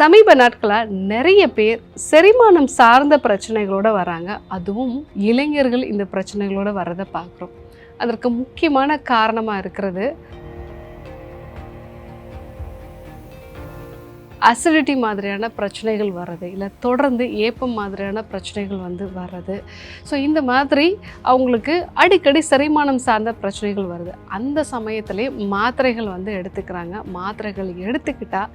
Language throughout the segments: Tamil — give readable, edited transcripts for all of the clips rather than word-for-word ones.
சமீப நாட்களாக நிறைய பேர் செரிமானம் சார்ந்த பிரச்சனைகளோட வராங்க. அதுவும் இளைஞர்கள் இந்த பிரச்சனைகளோட வரதை பார்க்குறோம். அதற்கு முக்கியமான காரணமாக இருக்கிறது அசிடிட்டி மாதிரியான பிரச்சனைகள் வர்றது, இல்லை தொடர்ந்து ஏப்பம் மாதிரியான பிரச்சனைகள் வர்றது. ஸோ இந்த மாதிரி அவங்களுக்கு அடிக்கடி செரிமானம் சார்ந்த பிரச்சனைகள் வருது. அந்த சமயத்திலே மாத்திரைகள் எடுத்துக்கிறாங்க. மாத்திரைகள் எடுத்துக்கிட்டால்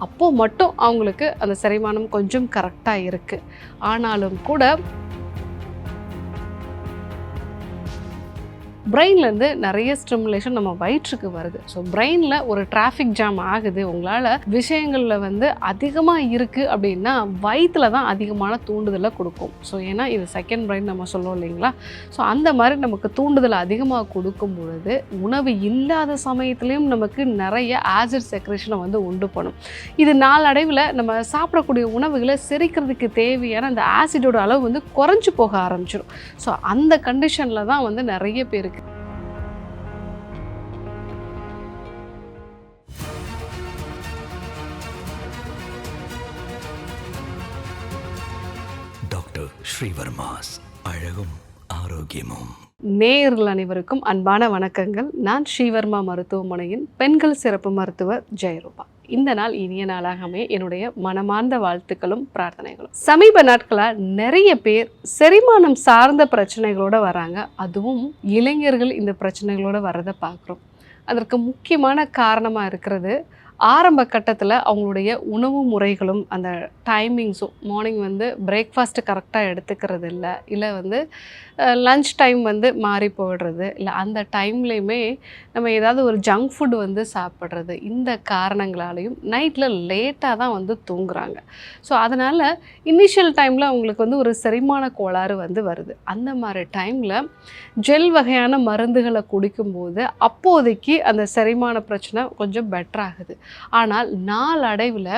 அப்போது மட்டும் அவங்களுக்கு அந்த செரிமானம் கொஞ்சம் கரெக்டாக இருக்குது. ஆனாலும் கூட பிரெயின்லேருந்து நிறைய ஸ்டிமுலேஷன் நம்ம வயிற்றுக்கு வருது. ஸோ பிரெயினில் ஒரு டிராஃபிக் ஜாம் ஆகுது. உங்களால் விஷயங்களில் அதிகமாக இருக்குது அப்படின்னா வயிற்றில் தான் அதிகமான தூண்டுதலை கொடுக்கும். ஸோ ஏன்னா இது செகண்ட் பிரெயின் நம்ம சொல்லுவோம் இல்லைங்களா. ஸோ அந்த மாதிரி நமக்கு தூண்டுதலை அதிகமாக கொடுக்கும் பொழுது உணவு இல்லாத சமயத்துலேயும் நமக்கு நிறைய ஆசிட் செக்ரேஷனை உண்டு பண்ணும். இது நாளடைவில் நம்ம சாப்பிடக்கூடிய உணவுகளை செரிக்கிறதுக்கு தேவையான அந்த ஆசிடோட அளவு குறைஞ்சி போக ஆரம்பிச்சிடும். ஸோ அந்த கண்டிஷனில் தான் நிறைய பேருக்கு டாக்டர் ஸ்ரீவர்மாஸ் அழகும் ஆரோக்கியமும். நேயர்கள் அனைவருக்கும் அன்பான வணக்கங்கள். நான் ஸ்ரீவர்மா மருத்துவமனையின் பெண்கள் சிறப்பு மருத்துவர் ஜெயரூபா. இந்த நாள் இனிய நாளாக அமைய என்னுடைய மனமார்ந்த வாழ்த்துக்களும் பிரார்த்தனைகளும். சமீப நாட்களாக நிறைய பேர் செரிமானம் சார்ந்த பிரச்சனைகளோட வராங்க. அதுவும் இளைஞர்கள் இந்த பிரச்சனைகளோட வரதை பார்க்குறோம். அதற்கு முக்கியமான காரணமாக இருக்கிறது ஆரம்ப கட்டத்தில் அவங்களுடைய உணவு முறைகளும் அந்த டைமிங்ஸும். மார்னிங் பிரேக்ஃபாஸ்ட்டு கரெக்டாக எடுத்துக்கிறது இல்லை லன்ச் டைம் மாறி போயிடுறது, இல்லை அந்த டைம்லேயுமே நம்ம ஏதாவது ஒரு ஜங்க் ஃபுட் சாப்பிட்றது. இந்த காரணங்களாலையும் நைட்டில் லேட்டாக தான் தூங்குறாங்க. ஸோ அதனால் இனிஷியல் டைமில் அவங்களுக்கு ஒரு செரிமான கோளாறு வருது. அந்த மாதிரி டைமில் ஜெல் வகையான மருந்துகளை குடிக்கும்போது அப்போதைக்கு அந்த செரிமான பிரச்சனை கொஞ்சம் பெட்டராகுது. ஆனால் நாளடைவில்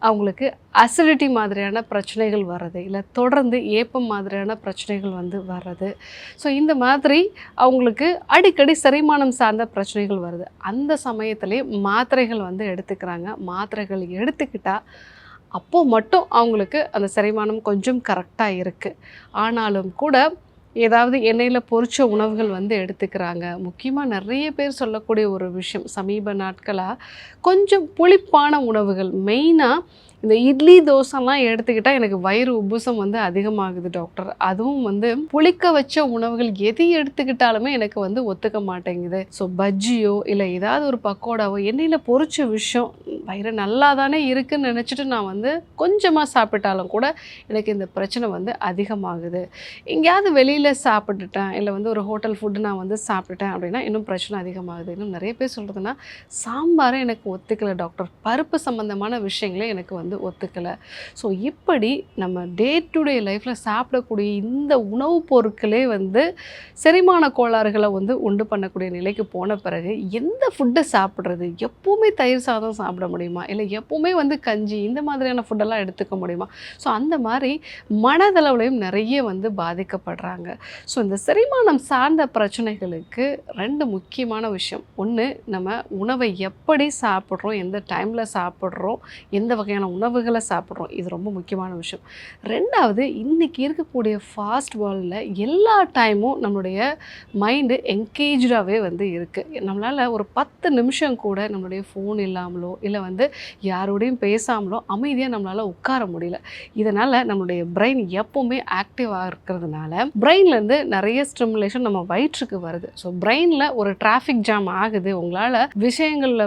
அவங்களுக்கு அசிடிட்டி மாதிரியான பிரச்சனைகள் வர்றது, இல்லை தொடர்ந்து ஏப்பம் மாதிரியான பிரச்சனைகள் வர்றது. ஸோ இந்த மாதிரி அவங்களுக்கு அடிக்கடி செரிமானம் சார்ந்த பிரச்சனைகள் வருது. அந்த சமயத்திலே மாத்திரைகள் எடுத்துக்கிறாங்க. மாத்திரைகள் எடுத்துக்கிட்டால் அப்போது மட்டும் அவங்களுக்கு அந்த செரிமானம் கொஞ்சம் கரெக்டாக இருக்குது. ஆனாலும் கூட ஏதாவது எண்ணெயில் பொரிச்ச உணவுகள் எடுத்துக்கிறாங்க. முக்கியமாக நிறைய பேர் சொல்லக்கூடிய ஒரு விஷயம், சமீப நாட்களாக கொஞ்சம் புளிப்பான உணவுகள், மெயினாக இந்த இட்லி தோசைலாம் எடுத்துக்கிட்டால் எனக்கு வயிறு உப்புசம் அதிகமாகுது டாக்டர். அதுவும் புளிக்க வச்ச உணவுகள் எது எடுத்துக்கிட்டாலுமே எனக்கு ஒத்துக்க மாட்டேங்குது. ஸோ பஜ்ஜியோ இல்லை ஏதாவது ஒரு பக்கோடாவோ எண்ணெயில் பொரிச்ச விஷயம் வயிறு நல்லா தானே இருக்குதுன்னு நினச்சிட்டு நான் கொஞ்சமாக சாப்பிட்டாலும் கூட எனக்கு இந்த பிரச்சனை அதிகமாகுது. எங்கேயாவது வெளியில் சாப்பிட்டுட்டேன், இல்லை ஒரு ஹோட்டல் ஃபுட்டு நான் சாப்பிட்டுட்டேன் அப்படின்னா இன்னும் பிரச்சனை அதிகமாகுது. இன்னும் நிறைய பேர் சொல்கிறதுனா சாம்பாரை எனக்கு ஒத்துக்கலை டாக்டர், பருப்பு சம்மந்தமான விஷயங்களே எனக்கு ஒத்துக்கலை. ஸோ இப்படி நம்ம டே டு டே லைஃப்பில் சாப்பிடக்கூடிய இந்த உணவுப் பொருட்களே செரிமான கோளாறுகளை உண்டு பண்ணக்கூடிய நிலைக்கு போன பிறகு எந்த ஃபுட்டை சாப்பிட்றது? எப்போவுமே தயிர் சாதம் சாப்பிட முடியுமா, இல்லை எப்போவுமே கஞ்சி இந்த மாதிரியான ஃபுட்டெல்லாம் எடுத்துக்க முடியுமா? ஸோ அந்த மாதிரி மனதளவுலையும் நிறைய பாதிக்கப்படுறாங்க. ஸோ இந்த செரிமானம் சார்ந்த பிரச்சனைகளுக்கு ரெண்டு முக்கியமான விஷயம். ஒன்று, நம்ம உணவை எப்படி சாப்பிட்றோம், எந்த டைமில் சாப்பிட்றோம், எந்த வகையான உணவுகளை சாப்பிட்றோம், இது ரொம்ப முக்கியமான விஷயம். ரெண்டாவது, இன்றைக்கி இருக்கக்கூடிய ஃபாஸ்ட் வேர்ல்டில் எல்லா டைமும் நம்மளுடைய மைண்டு என்கேஜாகவே இருக்குது. நம்மளால் ஒரு 10 நிமிஷம் கூட நம்மளுடைய ஃபோன் இல்லாமலோ இல்லை யாரோடையும் பேசாமலோ அமைதியாக நம்மளால் உட்கார முடியல. இதனால் நம்மளுடைய பிரெயின் எப்போவுமே ஆக்டிவாக இருக்கிறதுனால பிரெயின்லேருந்து நிறைய ஸ்டிமுலேஷன் நம்ம வயிற்றுக்கு வருது. ஸோ பிரெயினில் ஒரு டிராஃபிக் ஜாம் ஆகுது. உங்களால் விஷயங்களில்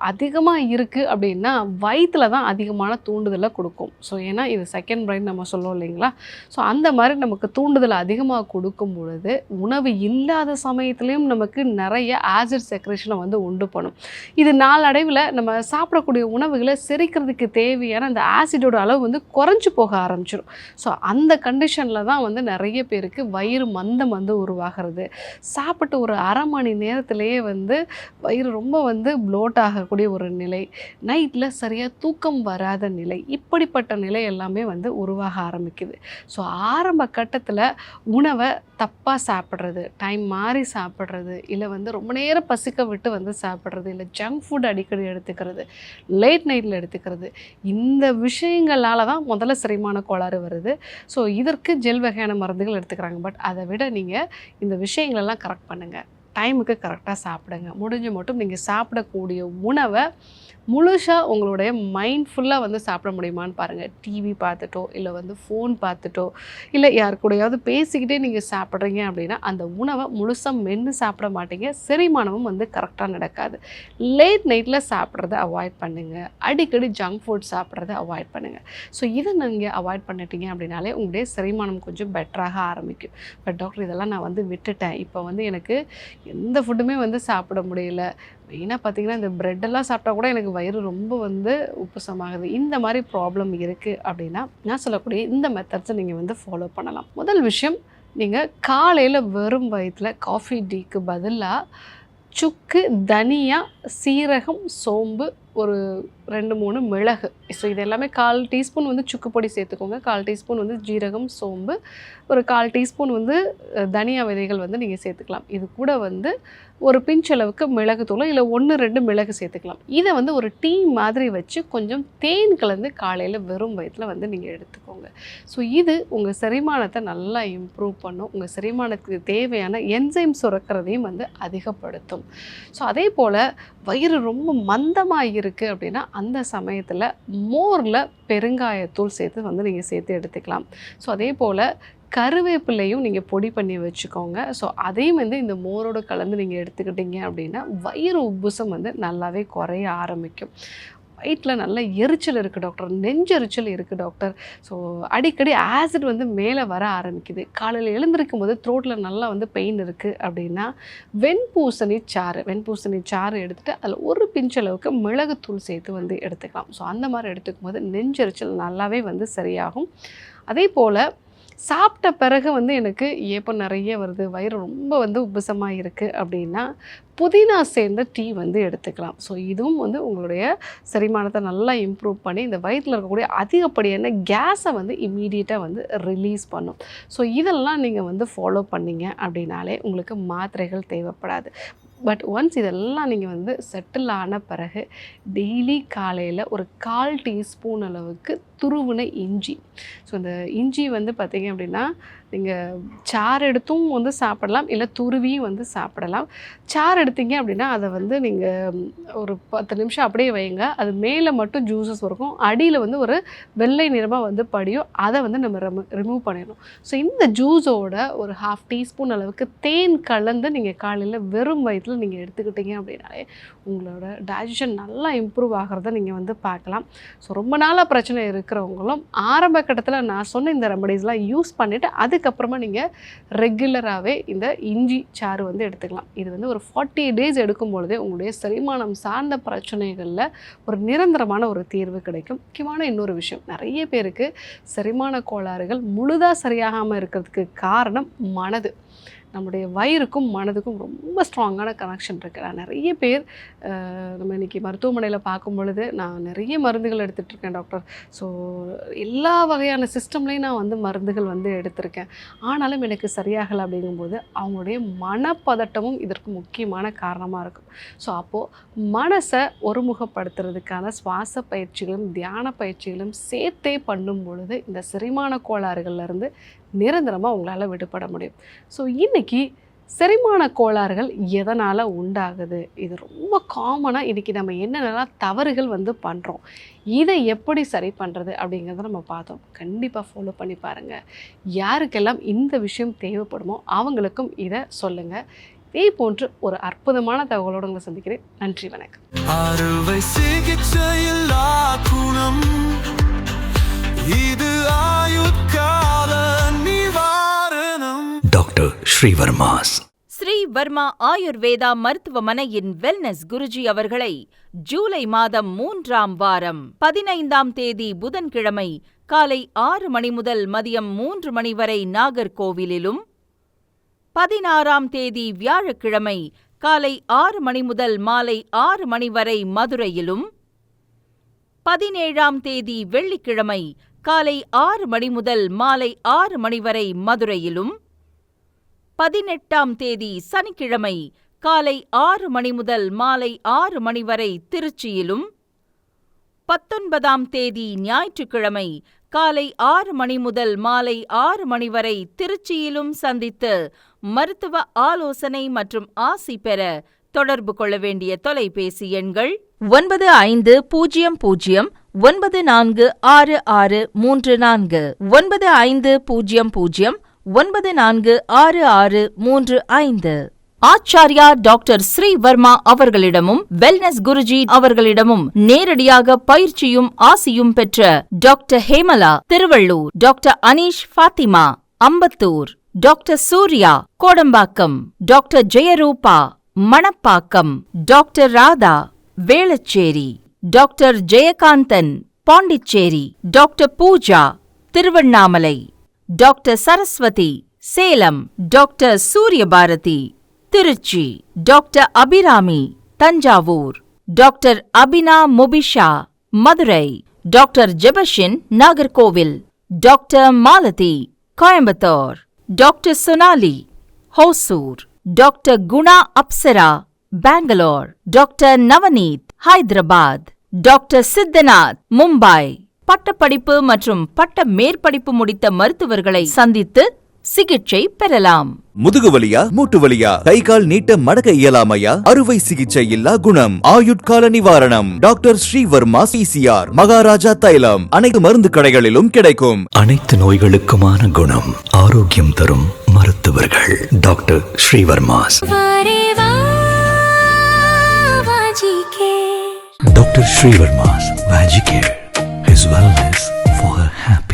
அதிகமாக இருக்குது அப்படின்னா வயிற்றில் தான் அதிகமான தூண்டுதலை கொடுக்கும். ஸோ ஏன்னா இது செகண்ட் பிரெயின் நம்ம சொல்லுவோம் இல்லைங்களா. ஸோ அந்த மாதிரி நமக்கு தூண்டுதலை அதிகமாக கொடுக்கும் பொழுது உணவு இல்லாத சமயத்துலேயும் நமக்கு நிறைய ஆசிட் செக்ரேஷனை உண்டு பண்ணும். இது நாளடைவில் நம்ம சாப்பிடக்கூடிய உணவுகளை செரிக்கிறதுக்கு தேவையான அந்த ஆசிடோட அளவு குறைஞ்சி போக ஆரம்பிச்சிடும். ஸோ அந்த கண்டிஷனில் தான் நிறைய பேருக்கு வயிறு மந்தம் உருவாகிறது. சாப்பிட்டு ஒரு அரை மணி நேரத்திலேயே வயிறு ரொம்ப ப்ளோட் ஆகக்கூடிய ஒரு நிலை, நைட்டில் சரியாக தூக்கம் வராத நிலை, இப்படிப்பட்ட நிலை எல்லாமே வந்து உருவாக ஆரம்பிக்குது. ஸோ ஆரம்ப கட்டத்தில் உணவை தப்பாக சாப்பிட்றது, டைம் மாறி சாப்பிட்றது, இல்லை வந்து ரொம்ப நேரம் பசிக்க விட்டு வந்து சாப்பிட்றது, இல்லை ஜங்க் ஃபுட் அடிக்கடி எடுத்துக்கிறது, லேட் நைட்டில் எடுத்துக்கிறது, இந்த விஷயங்களால தான் முதல்ல செரிமான கோளாறு வருது. ஸோ இதற்கு ஜெல் வகையான மருந்துகள் எடுத்துக்கிறாங்க. பட் அதை விட நீங்கள் இந்த விஷயங்களெல்லாம் கரெக்ட் பண்ணுங்கள். டைமுக்கு கரெக்டாக சாப்பிடுங்க. முடிஞ்ச மட்டும் நீங்கள் சாப்பிடக்கூடிய உணவை முழுசாக உங்களுடைய மைண்ட் ஃபுல்லாக வந்து சாப்பிட முடியுமான்னு பாருங்கள். டிவி பார்த்துட்டோ, இல்லை வந்து ஃபோன் பார்த்துட்டோ, இல்லை யார் கூடயாவது பேசிக்கிட்டே நீங்கள் சாப்பிட்றீங்க அப்படின்னா அந்த உணவை முழுசாக மென்று சாப்பிட மாட்டீங்க. செரிமானமும் வந்து கரெக்டாக நடக்காது. லேட் நைட்டில் சாப்பிட்றத அவாய்ட் பண்ணுங்கள். அடிக்கடி ஜங்க் ஃபுட் சாப்பிட்றத அவாய்ட் பண்ணுங்கள். ஸோ இதை நீங்கள் அவாய்ட் பண்ணிட்டீங்க அப்படின்னாலே உங்களுடைய செரிமானம் கொஞ்சம் பெட்டராக ஆரம்பிக்கும். பட் டாக்டர் இதெல்லாம் நான் வந்து விட்டுட்டேன், இப்போ வந்து எனக்கு எந்த ஃபுட்டுமே வந்து சாப்பிட முடியல, மெயினாக பார்த்தீங்கன்னா இந்த ப்ரெட்டெல்லாம் சாப்பிட்டா கூட எனக்கு வயிறு ரொம்ப வந்து உப்புசமாகுது, இந்த மாதிரி ப்ராப்ளம் இருக்குது அப்படின்னா நான் சொல்லக்கூடிய இந்த மெத்தட்ஸை நீங்கள் வந்து ஃபாலோ பண்ணலாம். முதல் விஷயம், நீங்கள் காலையில் வெறும் வயிற்றில் காஃபி டீக்கு பதிலாக சுக்கு, தனியா, சீரகம், சோம்பு, ஒரு 2-3 மிளகு, ஸோ இது எல்லாமே 1/4 டீஸ்பூன் வந்து சுக்கு பொடி சேர்த்துக்கோங்க, 1/4 டீஸ்பூன் வந்து ஜீரகம், சோம்பு, ஒரு 1/4 டீஸ்பூன் வந்து தனியா விதைகள் வந்து நீங்கள் சேர்த்துக்கலாம். இது கூட வந்து ஒரு பிஞ்ச் அளவுக்கு மிளகுத்தூள், இல்லை 1-2 மிளகு சேர்த்துக்கலாம். இதை வந்து ஒரு டீ மாதிரி வச்சு கொஞ்சம் தேன் கலந்து காலையில் வெறும் வயிற்றில் வந்து நீங்கள் எடுத்துக்கோங்க. ஸோ இது உங்கள் செரிமானத்தை நல்லா இம்ப்ரூவ் பண்ணும். உங்கள் செரிமானத்துக்கு தேவையான என்சைம் சுரக்கிறதையும் வந்து அதிகப்படுத்தும். ஸோ அதே போல் வயிறு ரொம்ப மந்தமாக இருக்குது அப்படின்னா அந்த சமயத்தில் மோரில் பெருங்காயத்தூள் சேர்த்து வந்து நீங்கள் சேர்த்து எடுத்துக்கலாம். ஸோ அதே போல் கருவேப்பிலையும் நீங்கள் பொடி பண்ணி வச்சுக்கோங்க. ஸோ அதையும் வந்து இந்த மோரோடு கலந்து நீங்கள் எடுத்துக்கிட்டீங்க அப்படின்னா வயிறு உப்புசம் வந்து நல்லாவே குறைய ஆரம்பிக்கும். வயிற்றில் நல்ல எரிச்சல் இருக்குது டாக்டர், நெஞ்செரிச்சல் இருக்குது டாக்டர், ஸோ அடிக்கடி ஆசிட் வந்து மேலே வர ஆரம்பிக்குது, காலையில் எழுந்திருக்கும் போது த்ரோட்டில் நல்லா வந்து பெயின் இருக்குது அப்படின்னா வெண்பூசணி சாறு எடுத்துகிட்டு அதில் ஒரு பிஞ்ச் அளவுக்கு மிளகுத்தூள் சேர்த்து வந்து எடுத்துக்கலாம். ஸோ அந்த மாதிரி எடுத்துக்கும் போது நெஞ்செரிச்சல் நல்லாவே வந்து சரியாகும். அதே போல் சாப்பிட்ட பிறகு வந்து எனக்கு ஏப்பம் நிறைய வருது, வயிறு ரொம்ப வந்து உப்புசமாக இருக்குது அப்படின்னா புதினா சேர்ந்த டீ வந்து எடுத்துக்கலாம். ஸோ இதுவும் வந்து உங்களுடைய செரிமானத்தை நல்லா இம்ப்ரூவ் பண்ணி இந்த வயிற்றில் இருக்கக்கூடிய அதிகப்படியான கேஸை வந்து இம்மீடியட்டாக வந்து ரிலீஸ் பண்ணும். ஸோ இதெல்லாம் நீங்கள் வந்து ஃபாலோ பண்ணிங்க அப்படின்னாலே உங்களுக்கு மாத்திரைகள் தேவைப்படாது. பட் ஒன்ஸ் இதெல்லாம் நீங்கள் வந்து செட்டில் ஆன பிறகு டெய்லி காலையில் ஒரு 1/4 டீஸ்பூன் அளவுக்கு துருவின இஞ்சி, ஸோ இந்த இஞ்சி வந்து பார்த்திங்க அப்படின்னா நீங்கள் சாறு எடுத்தும் வந்து சாப்பிடலாம், இல்லை துருவியும் வந்து சாப்பிடலாம். சாறு எடுத்தீங்க அப்படின்னா அதை வந்து நீங்கள் ஒரு 10 நிமிஷம் அப்படியே வைங்க, அது மேலே மட்டும் ஜூஸஸ் இருக்கும், அடியில் வந்து ஒரு வெள்ளை நிறமாக வந்து படியும், அதை வந்து நம்ம ரிமூவ் பண்ணிடணும். ஸோ இந்த ஜூஸோட ஒரு 1/2 டீஸ்பூன் அளவுக்கு தேன் கலந்து நீங்கள் காலையில் வெறும் வயிற்றில் நீங்கள் எடுத்துக்கிட்டீங்க அப்படின்னாலே உங்களோட டைஜஷன் நல்லா இம்ப்ரூவ் ஆகிறத நீங்கள் வந்து பார்க்கலாம். ஸோ ரொம்ப நாளாக பிரச்சனை இருக்கிறவங்களும் ஆரம்ப கட்டத்தில் நான் சொன்ன இந்த ரெமடிஸ்லாம் யூஸ் பண்ணிவிட்டு அதுக்கப்புறமா நீங்கள் ரெகுலராகவே இந்த இஞ்சி சாறு வந்து எடுத்துக்கலாம். இது வந்து ஒரு 48 டேஸ் எடுக்கும் பொழுதே உங்களுடைய செரிமானம் சார்ந்த பிரச்சனைகளில் ஒரு நிரந்தரமான ஒரு தீர்வு கிடைக்கும். முக்கியமான இன்னொரு விஷயம், நிறைய பேருக்கு செரிமான கோளாறுகள் முழுதாக சரியாகாமல் இருக்கிறதுக்கு காரணம் மனது. நம்முடைய வயிறுக்கும் மனதுக்கும் ரொம்ப ஸ்ட்ராங்கான கனெக்ஷன் இருக்குது. நான் நிறைய பேர் நம்ம இன்றைக்கி மருத்துவமனையில் பார்க்கும் பொழுது நான் நிறைய மருந்துகள் எடுத்துகிட்ருக்கேன் டாக்டர், ஸோ எல்லா வகையான சிஸ்டம்லேயும் நான் வந்து மருந்துகள் வந்து எடுத்திருக்கேன், ஆனாலும் எனக்கு சரியாகலை அப்படிங்கும்போது அவங்களுடைய மனப்பதட்டமும் இதற்கு முக்கியமான காரணமாக இருக்கும். ஸோ அப்போது மனசை ஒருமுகப்படுத்துறதுக்கான சுவாச பயிற்சிகளும் தியான பயிற்சிகளும் சேர்த்தே பண்ணும் பொழுது இந்த செரிமான கோளாறுகள்லேருந்து நிரந்தரமாக உங்களால் விடுபட முடியும். ஸோ இன்றைக்கி செரிமான கோளாறுகள் எதனால் உண்டாகுது, இது ரொம்ப காமனாக இன்றைக்கி நம்ம என்னென்னலாம் தவறுகள் வந்து பண்ணுறோம், இதை எப்படி சரி பண்ணுறது அப்படிங்கிறத நம்ம பார்த்தோம். கண்டிப்பாக ஃபாலோ பண்ணி பாருங்கள். யாருக்கெல்லாம் இந்த விஷயம் தேவைப்படுமோ அவங்களுக்கும் இதை சொல்லுங்கள். இதே போன்று ஒரு அற்புதமான தகவலோடு உங்களை சந்திக்கிறேன். நன்றி, வணக்கம். அறுவை சிகிச்சையில் குணம் இது ஆயுட்கால நிவாரணம். டாக்டர் ஸ்ரீவர்மாஸ் ஸ்ரீ வர்மா ஆயுர்வேதா மருத்துவமனையின் வெல்னஸ் குருஜி அவர்களை ஜூலை மாதம் 3ஆம் வாரம் 15ஆம் தேதி புதன்கிழமை காலை 6 மணி முதல் மதியம் 3 மணி வரை நாகர்கோவிலிலும், 16ஆம் தேதி வியாழக்கிழமை காலை 6 மணி முதல் மாலை 6 மணி வரை மதுரையிலும், 17ஆம் தேதி வெள்ளிக்கிழமை காலை 6 மணி முதல் மாலை 6 மணி வரை மதுரையிலும், 18ஆம் தேதி சனிக்கிழமை காலை 6 மணி முதல் மாலை 6 மணி வரை திருச்சியிலும், 19ஆம் தேதி ஞாயிற்றுக்கிழமை காலை 6 மணி முதல் மாலை 6 மணி வரை திருச்சியிலும் சந்தித்து மருத்துவ ஆலோசனை மற்றும் ஆசி பெற தொடர்பு கொள்ள வேண்டிய தொலைபேசி எண்கள் 9500946634 9500946635. ஆச்சார்யா டாக்டர் ஸ்ரீவர்மா அவர்களிடமும் வெல்னஸ் குருஜி அவர்களிடமும் நேரடியாக பயிற்சியும் ஆசியும் பெற்ற doctor Hemala Tiruvallur, doctor Aneesh Fathima Ambattur, doctor Surya Kodambakkam, doctor Jayarupa Manapakkam, doctor Radha Velachery, doctor Jayakanthan Pondicherry, doctor Pooja Tiruvannamalai, doctor Saraswathi Salem, doctor Suriyabharathi Trichy, doctor Abirami Thanjavur, doctor Abina Mubisha Madurai, doctor Jebashin Nagercoil, doctor Malathi Coimbatore, doctor Sonali Hosur, doctor Guna Apsara Bangalore, doctor Navneeth Hyderabad, doctor Siddhanath Mumbai. பட்டப்படிப்பு மற்றும் பட்ட மேற்படிப்பு முடித்த மருத்துவர்களை சந்தித்து சிகிச்சை பெறலாம். முதுகு வலியா, மூட்டு வலியா, கை கால் நீட்ட மடக்க இயலாமையா, அறுவை சிகிச்சை இல்லா குணம், ஆயுட்கால நிவாரணம். டாக்டர் ஸ்ரீவர்மா PCR, மகாராஜா தைலம் அனைத்து மருந்து கடைகளிலும் கிடைக்கும். அனைத்து நோய்களுக்குமான குணம், ஆரோக்கியம் தரும் மருத்துவர்கள் doctor Srivarma's. Doctor Srivarma's Vajicare, his wellness for her happiness.